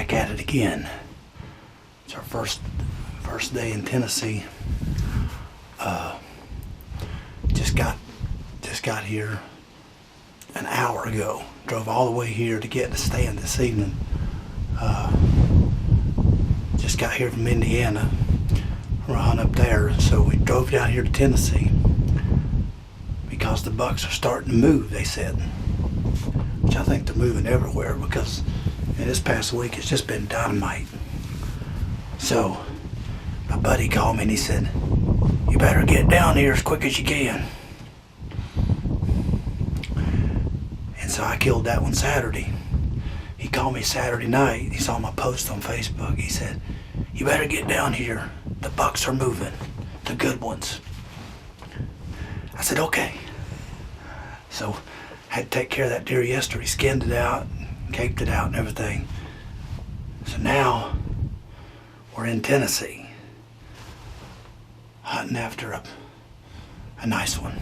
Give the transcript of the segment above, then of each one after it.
back at it again. It's our first day in Tennessee. Just got here an hour ago. Drove all the way here to get to stand this evening. Just got here from Indiana. We're on up there, so we drove down here to Tennessee because the bucks are starting to move, they said. Which I think they're moving everywhere, because in this past week it's just been dynamite. So my buddy called me and he said, "You better get down here as quick as you can." And so I killed that one Saturday. He called me Saturday night. He saw my post on Facebook. He said, "You better get down here. The bucks are moving, the good ones." I said, "Okay." So I had to take care of that deer yesterday. Skinned it out, caped it out and everything. So now we're in Tennessee, hunting after a nice one.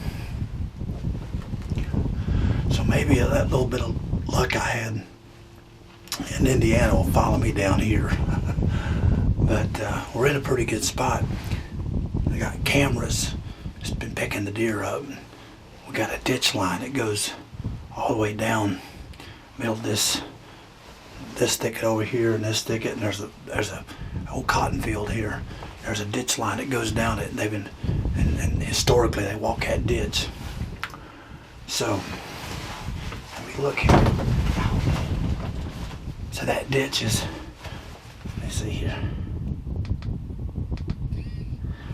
So maybe that little bit of luck I had in Indiana will follow me down here. But we're in a pretty good spot. We got cameras, just been picking the deer up. We got a ditch line that goes all the way down middle of this thicket over here and this thicket, and there's a old cotton field here. There's a ditch line that goes down it. And historically they walk that ditch. So let me look here. So that ditch is, let me see here,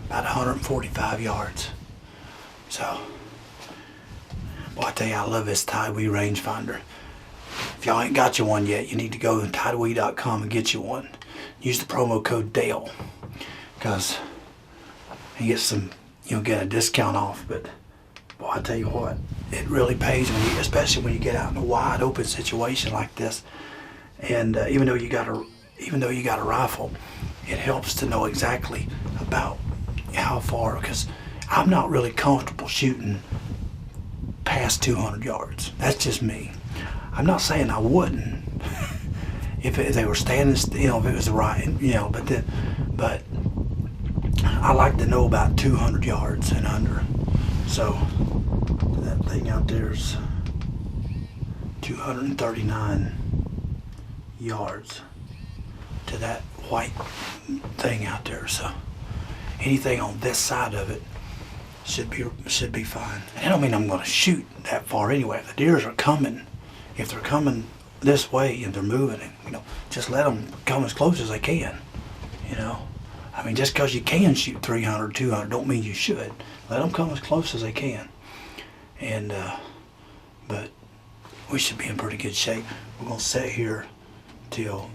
about 145 yards. So, boy, I tell you, I love this Tidewee rangefinder. If y'all ain't got you one yet, you need to go to tidewee.com and get you one. Use the promo code DALE, because you get some, you'll get a discount off. But boy, I tell you what, it really pays when you, especially when you get out in a wide open situation like this. And even though you got a rifle, it helps to know exactly about how far, because I'm not really comfortable shooting past 200 yards. That's just me. I'm not saying I wouldn't if they were standing, if it was the right, but I like to know about 200 yards and under. So that thing out there's 239 yards to that white thing out there. So anything on this side of it should be fine. And I don't mean I'm going to shoot that far anyway. If the deers are coming, if they're coming this way and they're moving, just let them come as close as they can. I mean, just because you can shoot 300, 200, don't mean you should. Let them come as close as they can. And but we should be in pretty good shape. We're going to sit here till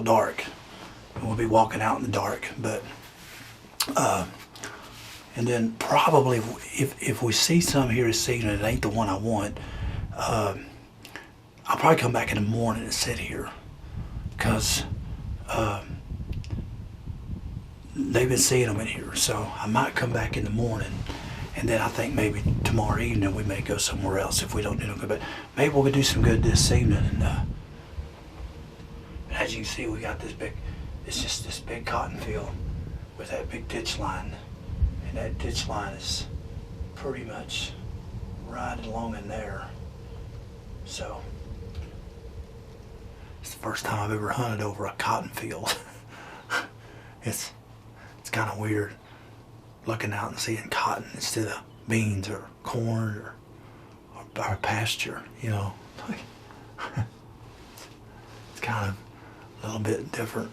dark, and we'll be walking out in the dark. But and then probably if we see some here this evening, it ain't the one I want, I'll probably come back in the morning and sit here, because they've been seeing them in here. So I might come back in the morning, and then I think maybe tomorrow evening we may go somewhere else if we don't do no good. But maybe we'll do some good this evening. And as you can see, we got this big, it's just this big cotton field with that big ditch line. And that ditch line is pretty much right along in there. So it's the first time I've ever hunted over a cotton field. It's kind of weird looking out and seeing cotton instead of beans or corn or pasture, It's kind of a little bit different,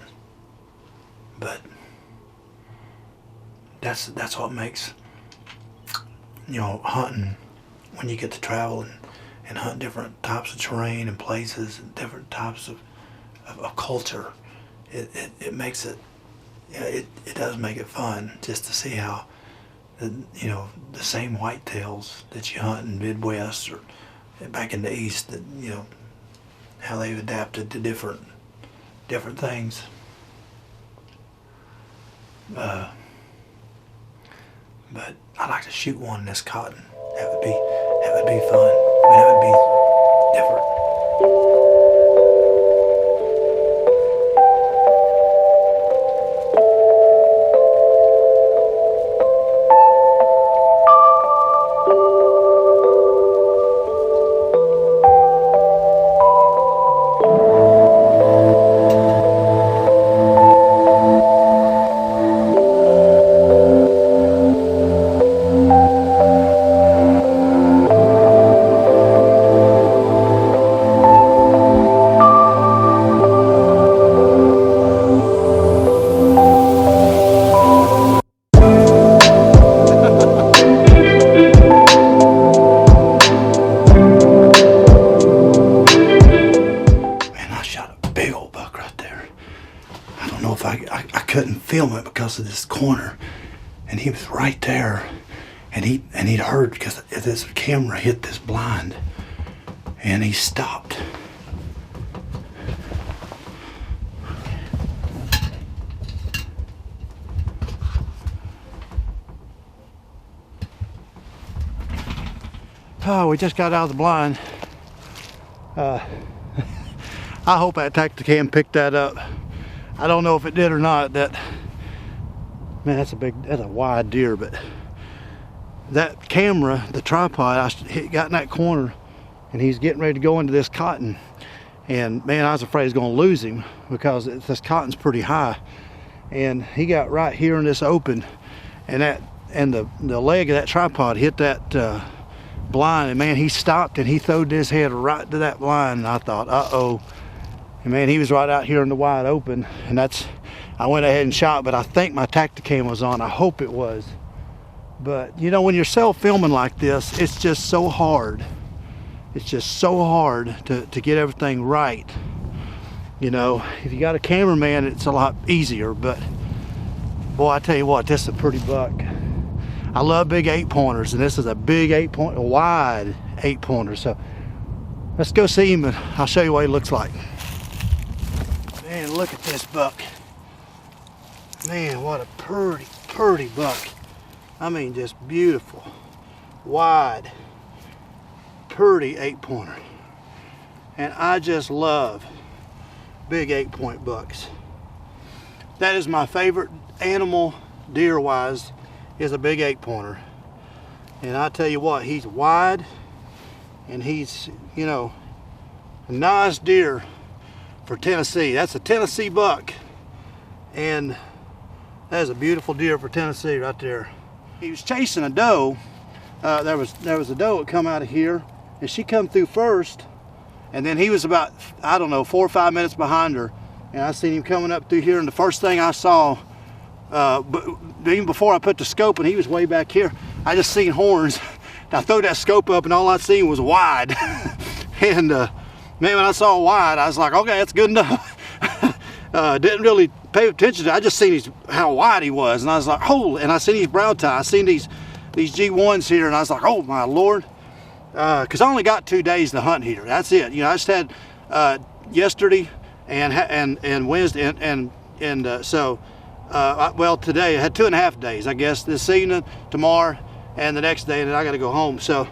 but that's what makes hunting, when you get to travel and hunt different types of terrain and places and different types of culture. It makes it, it does make it fun just to see how the same whitetails that you hunt in Midwest or back in the East, that how they've adapted to different things. But I'd like to shoot one in this cotton. That would be fun. I mean, that would be different. film it because of this corner, and he was right there, and he'd heard because this camera hit this blind, and he stopped. Oh, we just got out of the blind. I hope that Tacticam picked that up. I don't know if it did or not. Man, that's a wide deer, but that camera, the tripod, I got in that corner, and he's getting ready to go into this cotton, and man, I was afraid I was going to lose him because this cotton's pretty high, and he got right here in this open, and the leg of that tripod hit that blind, and man, he stopped and he throwed his head right to that blind, and I thought, uh-oh. And man, he was right out here in the wide open, and I went ahead and shot, but I think my Tacticam was on. I hope it was. But you know, when you're self-filming like this, it's just so hard. It's just so hard to get everything right. You know, if you got a cameraman, it's a lot easier, but boy, I tell you what, this is a pretty buck. I love big 8-pointers, and this is a big wide 8-pointer. So let's go see him, and I'll show you what he looks like. Man, look at this buck. Man, what a pretty buck. I mean, just beautiful, wide, pretty 8-pointer. And I just love big 8-point bucks. That is my favorite animal, deer-wise, is a big 8-pointer. And I tell you what, he's wide, and he's, you know, a nice deer for Tennessee. That's a Tennessee buck, and that is a beautiful deer for Tennessee right there. He was chasing a doe. There was a doe that come out of here, and she come through first, and then he was about, I don't know, 4 or 5 minutes behind her, and I seen him coming up through here, and the first thing I saw, but even before I put the scope, and he was way back here, I just seen horns. I threw that scope up, and all I seen was wide. And man, when I saw wide, I was like, okay, that's good enough. Didn't really pay attention to it. I just seen how wide he was, and I was like, holy, and I seen these brow tie. I seen these G1s here, and I was like, oh my Lord. Because I only got 2 days to hunt here. That's it. You know, I just had yesterday and Wednesday, and so well, today I had 2.5 days, I guess, this evening, tomorrow, and the next day, and then I got to go home. So,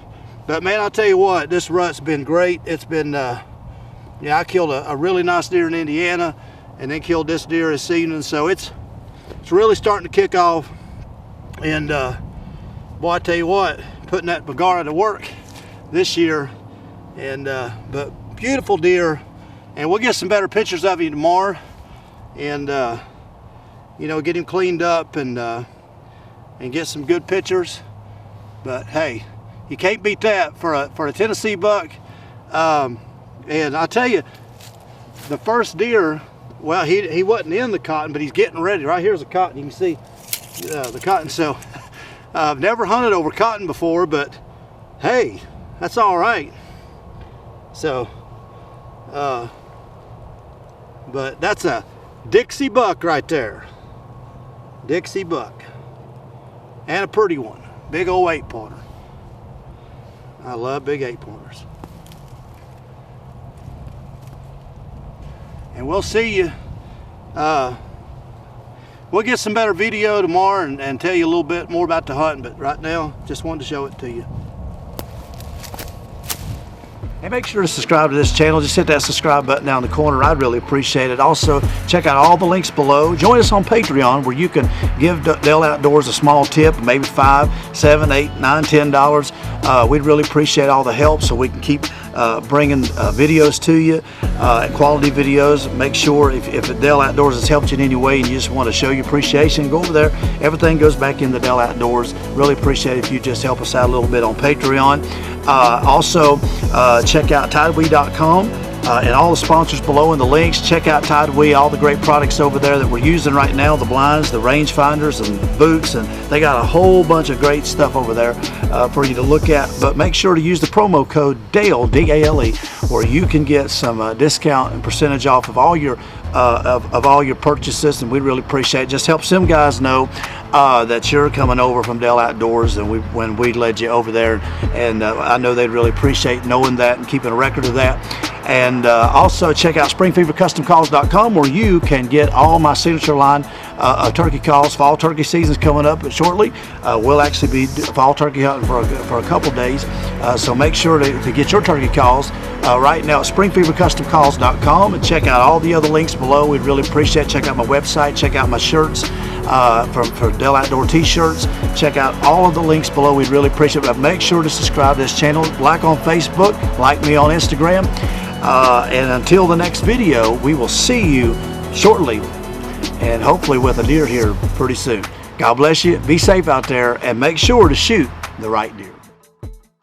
but man, I'll tell you what, this rut's been great. It's been, yeah, I killed a really nice deer in Indiana, and then killed this deer this evening. So it's really starting to kick off. And boy, I tell you what, putting that Bagara to work this year, and but beautiful deer, and we'll get some better pictures of him tomorrow, and you know, get him cleaned up and get some good pictures. But hey, you can't beat that for a Tennessee buck. And I tell you, the first deer, well, he wasn't in the cotton, but he's getting ready. Right here's the cotton. You can see the cotton. So I've never hunted over cotton before, but hey, that's all right. So, but that's a Dixie buck right there. Dixie buck. And a pretty one. Big old 8-pointer. I love big 8-pointers. And we'll see you. We'll get some better video tomorrow and tell you a little bit more about the hunting, but right now, just wanted to show it to you. Hey, make sure to subscribe to this channel. Just hit that subscribe button down in the corner. I'd really appreciate it. Also, check out all the links below. Join us on Patreon, where you can give Dale Outdoors a small tip, maybe $5, $7, $8, $9, $10. We'd really appreciate all the help so we can keep bringing videos to you, quality videos. Make sure if Dale Outdoors has helped you in any way and you just want to show your appreciation, go over there. Everything goes back into Dale Outdoors. Really appreciate it if you just help us out a little bit on Patreon. Also, check out tideweed.com. and all the sponsors below in the links. Check out Tidewee, all the great products over there that we're using right now, the blinds, the range finders, and boots, and they got a whole bunch of great stuff over there for you to look at. But make sure to use the promo code DALE, D-A-L-E, where you can get some discount and percentage off of all your all your purchases, and we really appreciate it. Just helps them guys know that you're coming over from Dale Outdoors, and when we led you over there, and I know they'd really appreciate knowing that and keeping a record of that. And also check out springfevercustomcalls.com, where you can get all my signature line turkey calls. Fall turkey season's coming up shortly. We'll actually be fall turkey hunting for a couple days, so make sure to get your turkey calls right now at springfevercustomcalls.com, and check out all the other links below. We'd really appreciate it. Check out my website, check out my shirts for Dale Outdoor t-shirts. Check out all of the links below. We'd really appreciate it. But make sure to subscribe to this channel, like on Facebook, like me on Instagram. And until the next video, we will see you shortly, and hopefully with a deer here pretty soon. God bless you. Be safe out there, and make sure to shoot the right deer.